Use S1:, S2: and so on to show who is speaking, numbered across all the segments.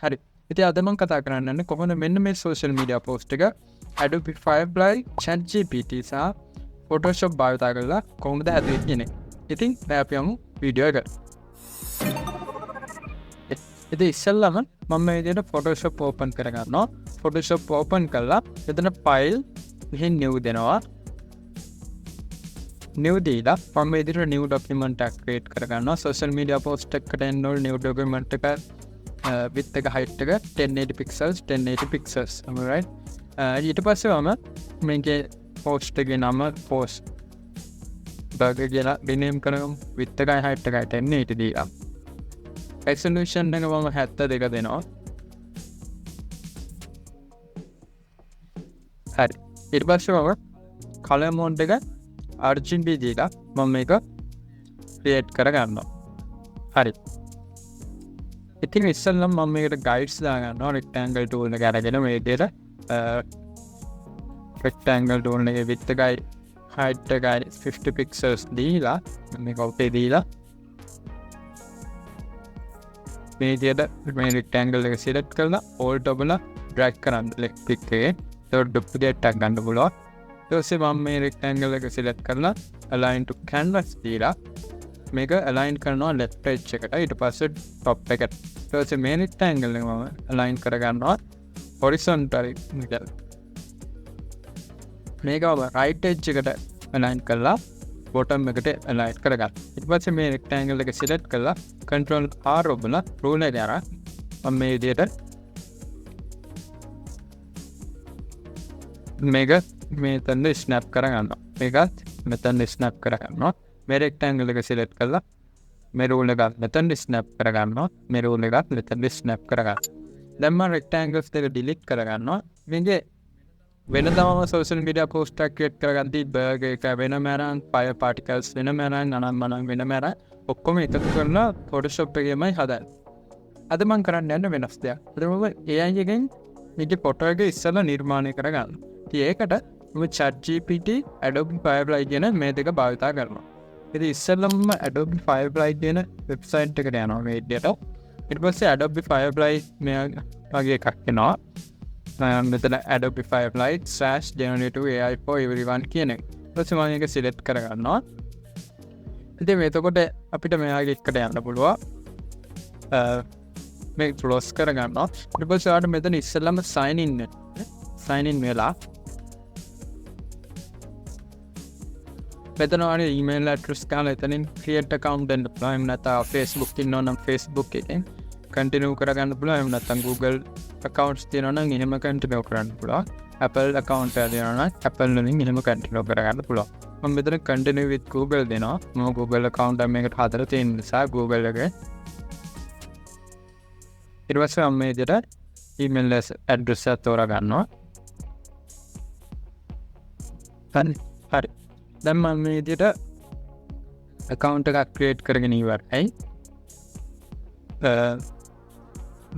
S1: හරි. ඉතින් අද මම කතා කරන්න යන්නේ කොහොමද මෙන්න මේ social media post එක Adobe Firefly, ChatGPT සහ Photoshop භාවිත කරලා කොහොමද හැදුවේ කියන එක. ඉතින් දැන් අපි යමු වීඩියෝ එකට. ඉතින් ඉස්සෙල්ලාම මම මේ විදිහට Photoshop open කරගන්නවා. Photoshop open කරලා එතන file මෙහෙන් new දෙනවා. new දීලා මම මේ විදිහට new document එකක් create කරගන්නවා. social media post එකකට එන්න ඕන new document එක width එක height එක 1080 pixels 1080 pixels. am I right? ඊට පස්සේ මම මේකේ post එකේ නම post burger කියලා rename කරමු. width එකයි height එකයි 1080 දීලා. resolution එක මම 72 දෙනවා. හරි. ඊට පස්සේ මම color mode එක RGB දීලා මම මේක create කරගන්නවා. හරි. ඉතින් ඉස්සෙල්ලම මම මේකට guides දාගන්නවා. rectangle tool එක අරගෙන මේ විදිහට rectangle tool එකේ width එකයි height එකයි 50 pixels දීලා මේක okay දීලා මේ විදිහට මේ rectangle එක select කරලා alt ඔබලා drag කරන්න left click එකේ ඒක duplicate එකක් ගන්න පුළුවන්. ඊට පස්සේ මම මේ rectangle එක select කරලා align to canvas දීලා මේක align කරනවා left edge එකට. ඊට පස්සේ top එකට. ඊට පස්සේ මේ rectangle එක මම align කරගන්නවා horizontally විදිහට. මේක right edge එකට align කරලා bottom එකට align කරගන්න. ඊට පස්සේ මේ rectangle එක select කරලා control R ඔබලා ruler එක අරන් මම මේ විදිහට මේක මෙතන snap කරගන්නවා. මේකත් මෙතන snap කරගන්නවා. මේ rectangle එක select කරලා මේ ruler එක මෙතන snap කරගන්නවා. මේ ruler එකත් මෙතන snap කරගන්නවා. දැන් මම rectangles දෙක delete කරගන්නවා. මේකේ වෙනදම social media post එකක් create කරගද්දී burger එක වෙනම අරන් fire particles වෙනම අරන් අනම්මනම් වෙනම අරන් ඔක්කොම එකතු කරලා Photoshop එකේමයි හදන්නේ. අද මම කරන්න යන්නේ වෙනස් දෙයක්. අද මම AI එකෙන් මේකේ photo එක ඉස්සෙල්ලා නිර්මාණය කරගන්නවා. ඉතින් ඒකට මම ChatGPT Adobe Firefly කියන මේ දෙක භාවිත කරනවා. ඉතින් ඉස්සෙල්ලාම Adobe Firefly කියන website එකට යනවා මේ විදිහට. ඊට පස්සේ Adobe Firefly මේ වගේ එකක් එනවා. මෙතන Adobe Firefly /generative AI for everyone කියන එක. ඊට පස්සේ මම මේක select කරගන්නවා. ඉතින් මේකට අපිට මෙයාගේ එකට යන්න පුළුවන්. මේක close කරගන්නවා. ඊට පස්සේ ආට මෙතන ඉස්සෙල්ලාම sign in වෙලා මෙතන ආනේ email address ගාලා එතනින් create account දෙන්න පුළුවන්. එහෙම නැත්නම් Facebook ඉන්නවා නම් Facebook එකෙන් continue කරගන්න පුළුවන්. එහෙම නැත්නම් Google accounts තියෙනවා නම් එහෙම continue කරන්න පුළුවන්. Apple account එක තියෙනවා නම් Apple වලින් එහෙම continue කරගන්න පුළුවන්. මම මෙතන continue with Google දෙනවා. මම Google account එක මේකට හදලා තියෙන නිසා Google එකේ ඊට පස්සේ මම මේ විදිහට email address එක තෝරා ගන්නවා. හරි. දැන් මම මේ විදිහට account එකක් create කරගෙන ඉවරයි.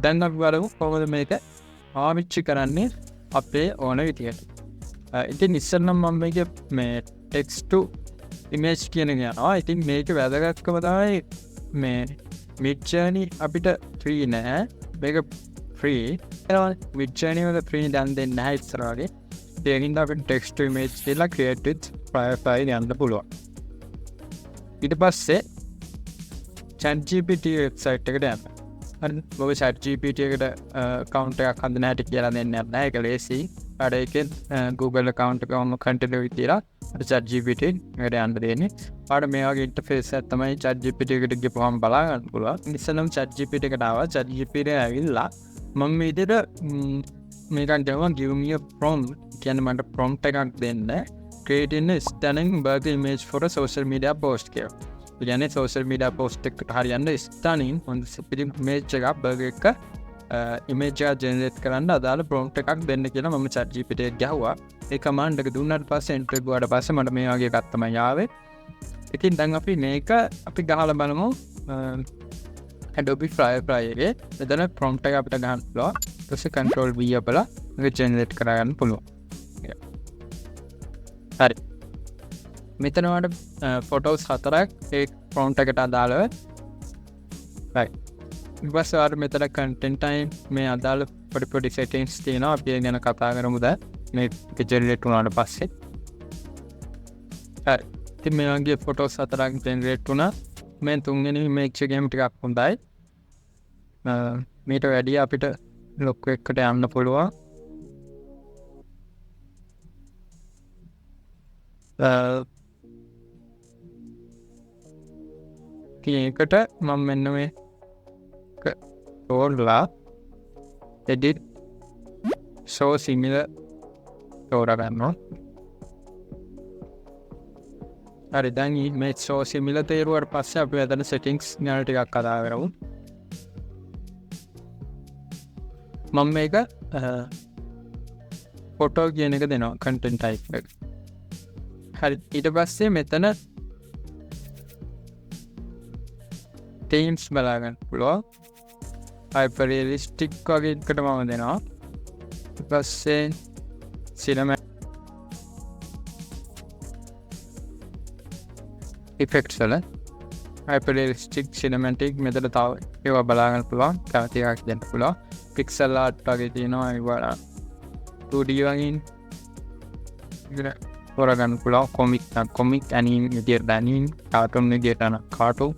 S1: දැන් අපි බලමු කොහොමද මේක පාවිච්චි කරන්නේ අපේ ඕන විදිහට. ඉතින් ඉස්සෙල්ලම මම මේක මේ text to image කියන එක යනවා. ඉතින් මේක වැදගත්කම තමයි මේ mid journey අපිට free නෑ. මේක free. mid journey වල free දැන් දෙන්නේ නැහැ ඉස්සරහට. ඒකින්ද අපිට text to image කියලා create with Firefly යන්න පුළුවන්. ඊට පස්සේ ChatGPT website එකට යන්න. හරි. ඔබ ChatGPT එකට account එකක් හදන්න හැටි කියලා දෙන්නේ නැහැ. ඒක ලේසි. අර ඒකෙන් Google account එකම continue විදිහට අර ChatGPT එකට යන්න දෙන්නේ. ආඩ මේ වගේ interface එකක් තමයි ChatGPT එකට ගිහපුවම බලා ගන්න පුළුවන්. ඉස්සෙල්ලම ChatGPT එකට ආවා. ChatGPT ඇවිල්ලා මම මේ විදිහට මේකන් දෙනවා give me a prompt කියන්නේ මට prompt එකක් දෙන්න creating a stunning burger image for a social media post කියලා. කියන්නේ social media post එකට හරියන්න stunning හොඳ සිපිරි image එකක් burger එක image එක generate කරන්න අදාළ prompt එකක් දෙන්න කියලා මම ChatGPT එකට ගහුවා. ඒ command එක දුන්නාට පස්සේ enter කරුවාට පස්සේ මට මේ වගේ එකක් තමයි ආවේ. ඉතින් දැන් අපි මේක ගහලා බලමු Adobe Firefly එකේ. මෙතන prompt එක අපිට ගන්න පුළුවන්. ඊට පස්සේ control V අපලා මේක generate කරගන්න පුළුවන්. හරි. මෙතන වල photos 4ක් ඒ prompt එකට අදාළව right ඉවස් වාර මෙතන කන්ටෙන්ට් ටයිම් මේ අදාළ පොඩි සෙටින්ග්ස් තියෙනවා. අපි ඒ ගැන කතා කරමුද මේ ජෙනරේට් වුණාට පස්සේ. හරි. ඉතින් මේ වගේ ෆොටෝස් 4ක් ජෙනරේට් වුණා. මේ තුන්වෙනි ඉමේජ් එකේම ටිකක් හොඳයි. මීට වැඩිය අපිට ලොක් එකට යන්න පුළුවන්. ඒකට මම මෙන්න මේ තෝරලා edit show similar තෝරගන්නවා. හරි, දැන් මේ show similar තේරුවාට පස්සේ අපි එතන settings ගැන ටිකක් කතා කරමු. මම මේක ෆොටෝ කියන එක දෙනවා content type එක. හරි, ඊට පස්සේ මෙතන themes බලාගන්න පුළුවන්. hyper realistic වගේ එකට මම දෙනවා. ඊට පස්සේ cinematic effects වල hyper realistic cinematic මෙතන තව ඒවා බලාගන්න පුළුවන්. තව ටිකක් දෙන්න පුළුවන්. pixel art වගේ තියෙනවා ඒවා 2D වගේ තෝරගන්න පුළුවන්. comic anime විදියට anime cartoon විදියට cartoon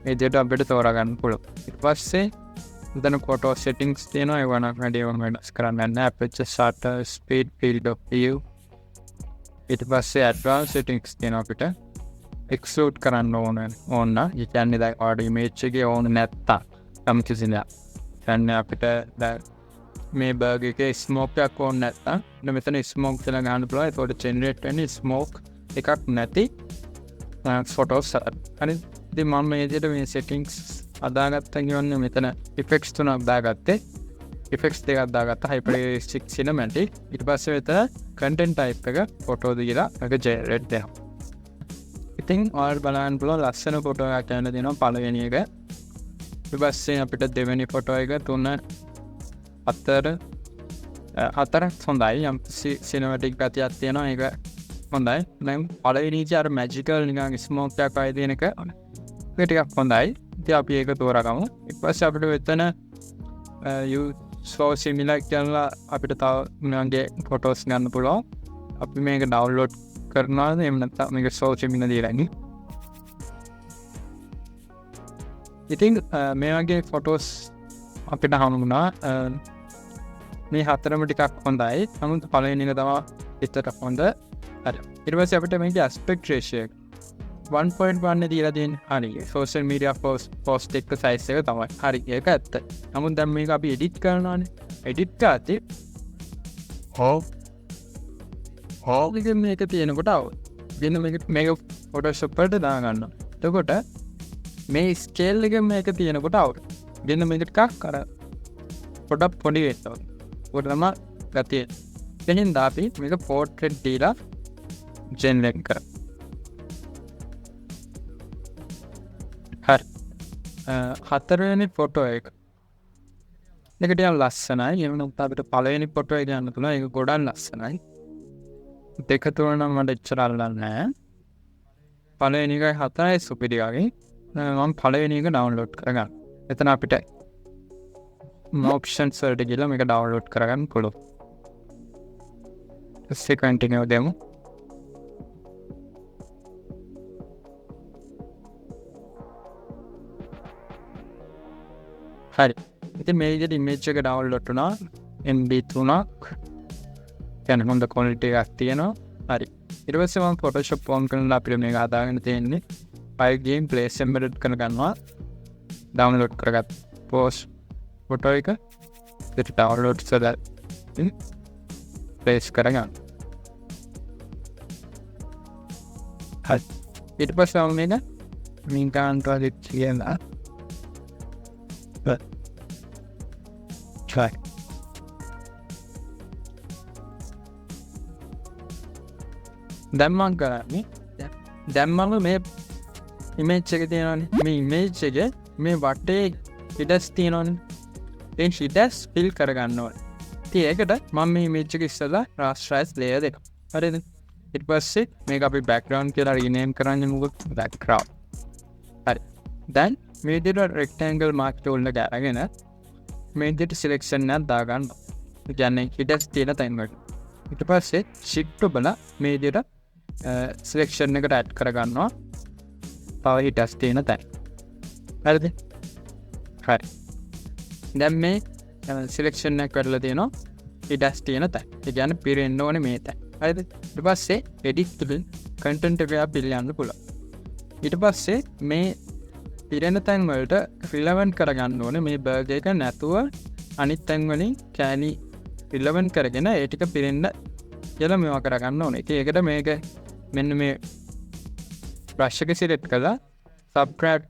S1: මේ දෙයට අපිට තෝරගන්න පුළුවන්. ඊට පස්සේ මෙතන photo settings තියෙනවා. ඒවා නම් වැඩිම වෙනස් කරන්න නැහැ. aperture shutter speed field of view. ඊට පස්සේ advanced settings තියෙනවා අපිට extrude කරන්න ඕන. ඒ කියන්නේ දැන් ඔයාලට image එකේ ඕන නැත්තම් කම්කිසි නෑ. කියන්නේ අපිට දැන් මේ බර්ගර් එකේ smoke එකක් ඕන නැත්තම් මෙතන smoke කියලා ගන්න පුළුවන්. ඒකට generate වෙන්නේ smoke එකක් නැති photos. හරි. ඉතින් මම මේ විදිහට මේ settings අදාගත්තා කියන්නේ මෙතන effects තුනක් දාගත්තේ. effects දෙකක් දාගත්තා. hyper realistic cinematic. ඊට පස්සේ මෙතන content type එක photo දීලා ඒක generate දෙනවා. ඉතින් ඔයාලට බලන්න පුළුවන් ලස්සන ෆොටෝ එකක් ගන්න දෙනවා පළවෙනි එක. ඊට පස්සේ අපිට දෙවෙනි ෆොටෝ එක 3 4 හතරක් හොඳයි. යම් සිනමැටික් ගතියක් තියෙනවා. ඒක හොඳයි. දැන් පළවෙනි ඉතින් අර මැජිකල් නිකන් ස්මෝක් එකක් වගේ තියෙන එක ටිකක් හොඳයි. ඉතින් අපි ඒක තෝරගමු. ඊට පස්සේ අපිට මෙතන show similar කියලා අපිට තව මගේ ෆොටෝස් ගන්න පුළුවන්. අපි මේක ඩවුන්ලෝඩ් කරනවාද එහෙම නැත්නම් මේක show similar දීලා ඉන්නේ. ඉතින් මේ වගේ ෆොටෝස් අපිට හමුුණා. මේ හතරම ටිකක් හොඳයි. නමුත් පළවෙනි එක තමයි විතර හොඳ. හරි. ඊට පස්සේ අපිට මේකේ aspect ratio එක 1.1 දීලා තියෙන. හරි. social media post එක size එක තමයි. හරි. ඒක ඇත්ත. නමුත් දැන් මේක අපි edit කරනවානේ. edit කරද්දී ඉතින් මේක තියෙනකොට වෙන මේක Photoshop එකට දාගන්නවා. එතකොට මේ ස්කේල් එක මේක තියෙනකොට වෙන මේක ටිකක් අර පොඩක් පොඩි වෙනවා. ඒක තමයි ගතිය. එහෙනම් අපි මේක portrait දීලා generate කරමු. හරි. හතරවෙනි ෆොටෝ එක. මේක ටිකක් ලස්සනයි. එහෙම නැත්නම් අපිට පළවෙනි ෆොටෝ එක ගන්න පුළුවන්. ඒක ගොඩක් ලස්සනයි. දෙක තුන නම් මට එච්චර අල්ලන්නේ නැහැ. පළවෙනි එකයි හතරයි සුපිරි වගේ. මම පළවෙනි එක ඩවුන්ලෝඩ් කරගන්න. එතන අපිට options වලට ගිහලා මේක ඩවුන්ලෝඩ් කරගන්න පුළුවන්. ඊට continue දෙමු. හරි. ඉතින් මේ විදිහට image එක ඩවුන්ලෝඩ් වුණා. MB 3ක්. කියන්නේ හොඳ quality එකක් තියෙනවා. හරි. ඊට පස්සේ මම Photoshop on කරලා අපිට මේක හදාගෙන තියෙන්නේ. file game place embedded කරගන්නවා. download කරගත් post photo එක ඒක download කරලා place කරගන්න. හරි. ඊට පස්සේ මම මේක මින්කාන්ට් කියලා try දැන් මම කරන්නේ දැන් මම මේ image එක තියෙනවානේ. මේ image එකේ මේ වටේ ඉඩස් තියෙනවානේ. ඒ ඉඩස් fill කරගන්න ඕනේ. ඉතින් ඒකට මම මේ image එක ඉස්සලා rasterize layer දෙක. හරිද? ඊට පස්සේ මේක අපි background කියලා rename කරන්න මොකද background. හරි. දැන් මේ විදිහට rectangle mark tool එක අරගෙන මේ විදිහට selection එකක් දාගන්න. ඒ කියන්නේ hides තියෙන තැන් වලට. ඊට පස්සේ shift ඔබලා මේ විදිහට selection එකට add කරගන්නවා. තව hides තියෙන තැන්. හරිද? හරි. දැන් මේ selection එක කරලා තියෙනවා hides තියෙන තැන්. ඒ කියන්නේ පිරෙන්න ඕනේ මේ තැන්. හරිද? ඊට පස්සේ edit තුලින් content එක පිළියන්න පුළුවන්. ඊට පස්සේ මේ පිරෙන තැන් වලට relevant කරගන්න ඕනේ මේ burger එක නැතුව අනිත් තැන් වලින් කෑලි relevant කරගෙන ඒ ටික පිරෙන්න කියලා මේවා කරගන්න ඕනේ. ඉතින් ඒකට මේක මෙන්න මේ brush එක select කරලා subtract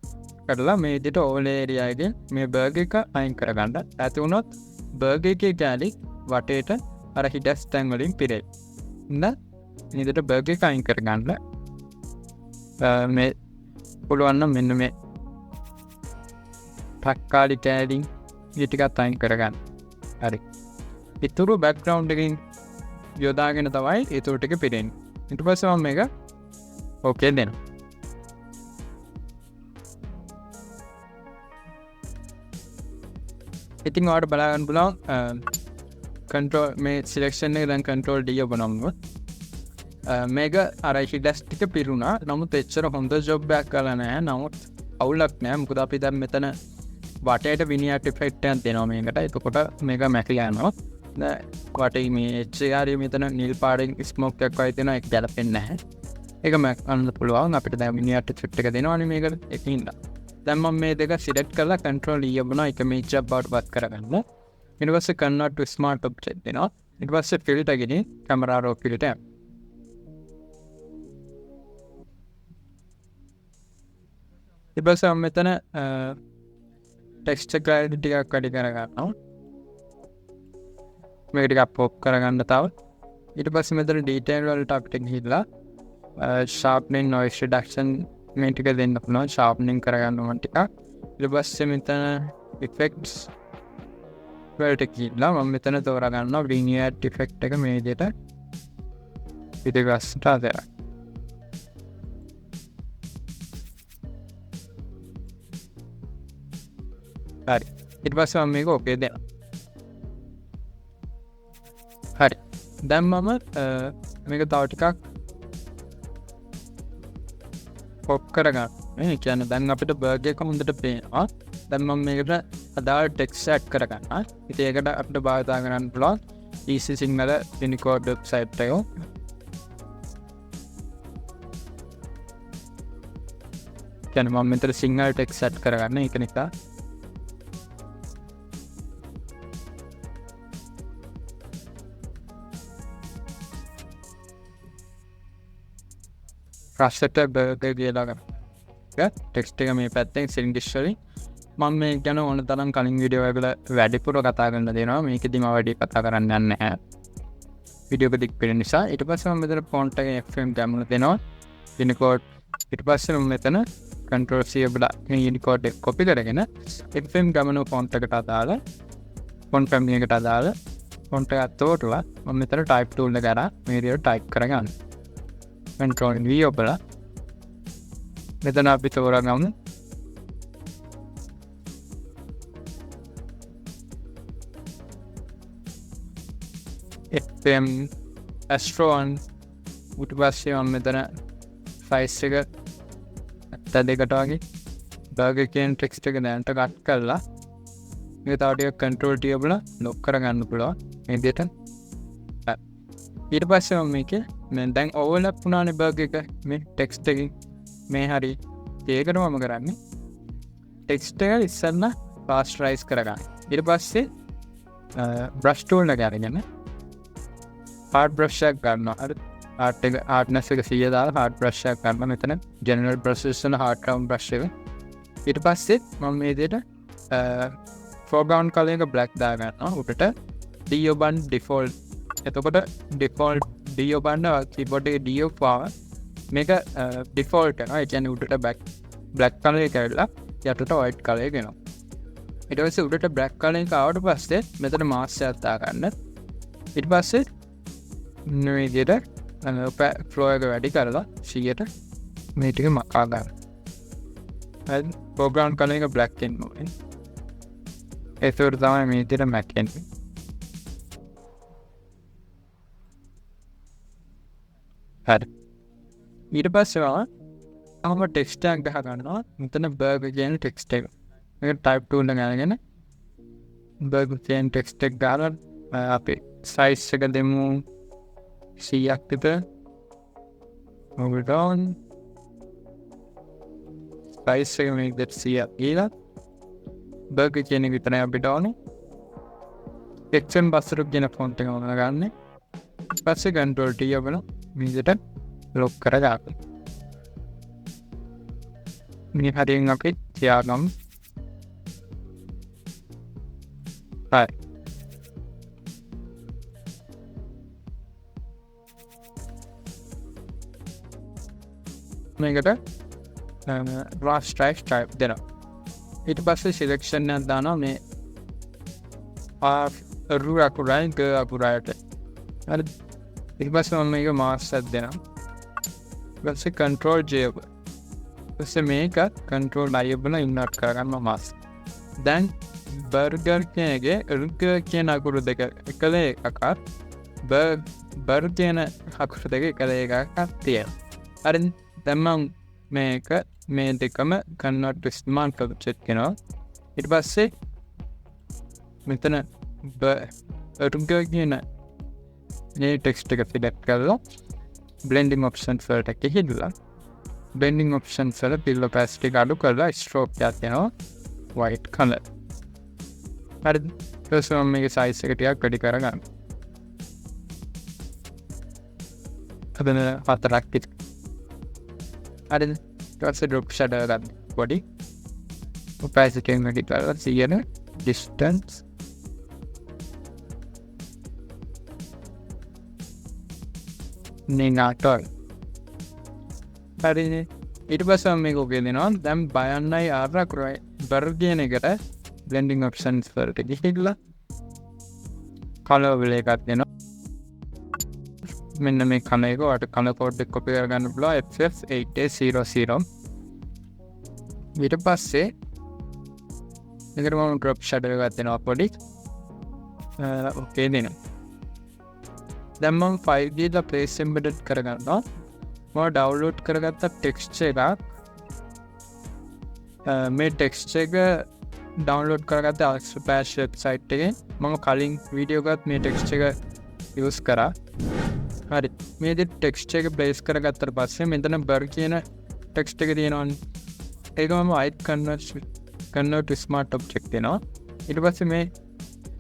S1: කරලා මේ විදිහට all area එකෙන් මේ burger එක අයින් කරගන්න. නැති වුණොත් burger එකේ කෑලි වටේට අර hides තැන් වලින් පිරෙයි. මේ විදිහට burger එක අයින් කරගන්න. මේ පුළුවන් නම් මෙන්න මේ තක්කාලි කෑලින් මේ ටිකත් අයින් කරගන්න. හරි. ඊතුරු බෑග්ග්‍රවුන්ඩ් එකකින් යොදාගෙන තමයි ඊතුරු ටික පිරෙන්නේ. ඊට පස්සේ මම මේක ඕකේ දෙනවා. ඉතින් ඔයාලට බලා ගන්න පුළුවන් control මේ selection එක දැන් control D ඔබනම්ම මේක අර hides ටික පිරුණා. නමුත් එච්චර හොඳ job එකක් කරලා නැහැ. නමුත් අවුලක් නැහැ. මොකද අපි දැන් මෙතන වටේට vignette effect එකක් දෙනවා මේකට. එතකොට මේක මැකිලා යනවා. දැන් වටේ මේ HRE මෙතන නිල් පාටින් smoke එකක් වගේ තියෙනවා. ඒක ගැලපෙන්නේ නැහැ. ඒක මැකන්න පුළුවන්. අපිට දැන් vignette effect එක දෙනවනේ මේකට. ඒකින්ද දැන් මම මේ දෙක select කරලා control E ඔබනවා. එක image එකක් බවට පත් කරගන්න. ඊට පස්සේ convert to smart object දෙනවා. ඊට පස්සේ filter එකකින් camera raw filter ඊට පස්සේ මම මෙතන ටෙක්ස්චර් ක්ලැරිටි ටිකක් වැඩි කරගන්නවා. මේක ටිකක් පොප් කරගන්න තව. ඊට පස්සේ මෙතන ඩීටේල් වලට අපිට ගිහිල්ලා sharpening noise reduction මේ ටික දෙන්න පුළුවන්. sharpening කරගන්න ඕන ටිකක්. ඊට පස්සේ මෙතන effects වලට ගිහිල්ලා මම මෙතන තෝරා ගන්නවා vignette effect එක මේ විදිහට පිටගස්සට අදලා. හරි. ඊට පස්සේ මම මේක ඕකේ දෙනවා. හරි. දැන් මම මේක තව ටිකක් පොප් කරගන්න. ඒ කියන්නේ දැන් අපිට බර්ගර් එක හොඳට පේනවා. දැන් මම මේකට අදාළ ටෙක්ස්ට් ඇඩ් කරගන්නවා. ඉතින් ඒකට අපිට භාවිතා කරන්න පුළුවන් easy sinhala Unicode website එක. කියන්නේ මම මෙතන සිංහල ටෙක්ස්ට් ඇඩ් කරගන්න. ඒක නිසා රස්සට බර්ගර් කියලා ගන්න. ටෙක්ස්ට් එක මේ පැත්තෙන් සිංග්ලිෂ් වලින් මම මේ ගැන ඕන තරම් කලින් වීඩියෝ වල වැඩිපුර කතා කරන්න දෙනවා. මේකෙදි මම වැඩි කතා කරන්න යන්නේ නැහැ. වීඩියෝ එක දික් වෙන නිසා. ඊට පස්සේ මම මෙතන ෆොන්ට් එක FM ගමන දෙනවා. Unicode. ඊට පස්සේ මම මෙතන control C ඔබලා මේ Unicode එක copy කරගෙන FM ගමන ෆොන්ට් එකට අදාළ ෆොන්ට් ෆැමිලි එකට අදාළ ෆොන්ට් එක තෝරලා මම මෙතන type tool එක අරන් මේ විදිහට type කරගන්න. control V ඔබලා මෙතන අපි තෝරගමු FM Astron. ඊට පස්සේ මම මෙතන size එක 72කට වගේ burger කියන text එක දැනට කට් කරලා මේක තව ටිකක් control T ඔබලා lock කරගන්න පුළුවන් මේ විදිහට. ඊට පස්සේ මම මේකේ දැන් overlap වුණානේ burger එක මේ text එකකින් මේ හරි. ඒකට මම කරන්නේ text එක ඉස්සෙල්ලා rasterize කරගන්න. ඊට පස්සේ brush tool එක අරගෙන hard brush එකක් ගන්නවා. අර art එක hardness එක 100 දාලා hard brush එකක් ගන්නවා. මෙතන general brushes වල hard round brush එක. ඊට පස්සේ මම මේ විදිහට foreground color එක black දා ගන්නවා. උඩට D ඔබන් default. එතකොට default D ඔබන්න keyboard එකේ D ඔබාව මේක default කරනවා. ඒ කියන්නේ උඩට black color එක ඇවිල්ලා යටට white color එක එනවා. ඊට පස්සේ උඩට black color එක ආවට පස්සේ මෙතන mask එකක් දා ගන්න. ඊට පස්සේ මේ විදිහට flow එක වැඩි කරලා 100ට මේ ටික මකා ගන්න. ප්‍රෝග්‍රෑම් කල එක බ්ලැක්ෙන් නොෙන් එතුර තමයි මේ තිර මැක්කෙන් හරි ඊට පස්සවා අම ටෙක්ස්ටක් ගහ ගන්නවා මෙතන බර්ග කියන ටෙක්ස්ට එක ටයිප් ටූන්න ගෑගෙන බර්ග චේන් ටෙක්ස්ටෙක් ගාල අපි සයිස් එක දෙමු 100ක් තිත ඔබටවන් සයිස් එක මේ 100ක් කියලා බර්ග කියන විතන අපිට ඕනේ එක්ෂන් බස්සරුක් කියන ෆොන්ට් එක ඕන ගන්න පස්සේ කන්ට්‍රෝල් T ඔබන විදිහට ලොක් කරගන්න මේ හරියෙන් අපි තියාගමු හරි මේකට රාස් ටයිප් දෙනවා ඊට පස්සේ සිලෙක්ෂන් එකක් දානවා මේ රු අකුරයි ග අකුරයට හරි ඊට පස්සේ මම මේක මාස්ක් එකක් දෙනවා ඊට පස්සේ කන්ට්‍රෝල් J එක පස්සේ මේක කන්ට්‍රෝල් I එක ඉන්නට් කරගන්න මාස්ක් දැන් බර්ගර් කියනගේ රුග කියන අකුරු දෙක එකලේ එකක් බර් කියන අකුරු දෙක එකලේ එකක් තියෙනවා හරි දැන් මම මේක මේ දෙකම කන්වර්ට් ස්මාර්ට් ඔබ්ජෙක්ට් කෙනවා ඊට පස්සේ මෙතන රුග කියන මේ ටෙක්ස්ට් එක සිලෙක්ට් කරලා බ්ලෙන්ඩින් ඔප්ෂන්ස් වලට ගිහිල්ලා බ්ලෙන්ඩින් ඔප්ෂන්ස් වල පිල් ඔපාසිටි එක අඩු කරලා ස්ට්‍රෝක් එකක් දෙනවා white color හරිද ඊට පස්සේ මම මේකේ සයිස් එක ටිකක් වැඩි කරගන්න හදන 4ක් හරිද ඊට පස්සේ drop shadow ගන්න body opacity එක වැඩි කරලා 100 distance නෙගාටල් හරිනේ ඊට පස්සේ මම මේක ඔකේ දෙනවා දැන් බයන්නයි ආර අකුරයි බර් කියන එකට බ්ලෙන්ඩින් ඔප්ෂන්ස් වලට ගිහිල්ලා කලර් වල එකක් දෙනවා මෙන්න මේ කන එක ඔයාලට කලර් කෝඩ් එක කොපි කරගන්න පුළුවන් FF800 ඊට පස්සේ මේකට මම drop shadow එකක් දෙනවා පොඩි ඕකේ දෙනවා දැන් මම ෆයිල් ගිහලා place embedded කරගන්නවා මම ඩවුන්ලෝඩ් කරගත්ත ටෙක්ස්ට් එකක් මේ ටෙක්ස්ට් එක ඩවුන්ලෝඩ් කරගත්ත Alexapash වෙබ්සයිට් එකෙන් මම කලින් වීඩියෝ එකත් මේ ටෙක්ස්ට් එක යූස් කරා හරි මේ ටෙක්ස්ට් එක ප්ලේස් කරගත්තට පස්සේ මෙතන බර් කියන ටෙක්ස්ට් එක තියෙනවනේ ඒක මම white convert to smart object දෙනවා ඊට පස්සේ මේ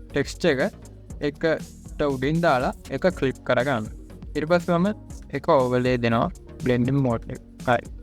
S1: ටෙක්ස්ට් එක උඩින් දාලා එක ක්ලික් කරගන්න ඊට පස්සේ මම එක overlay දෙනවා blending mode එක හරි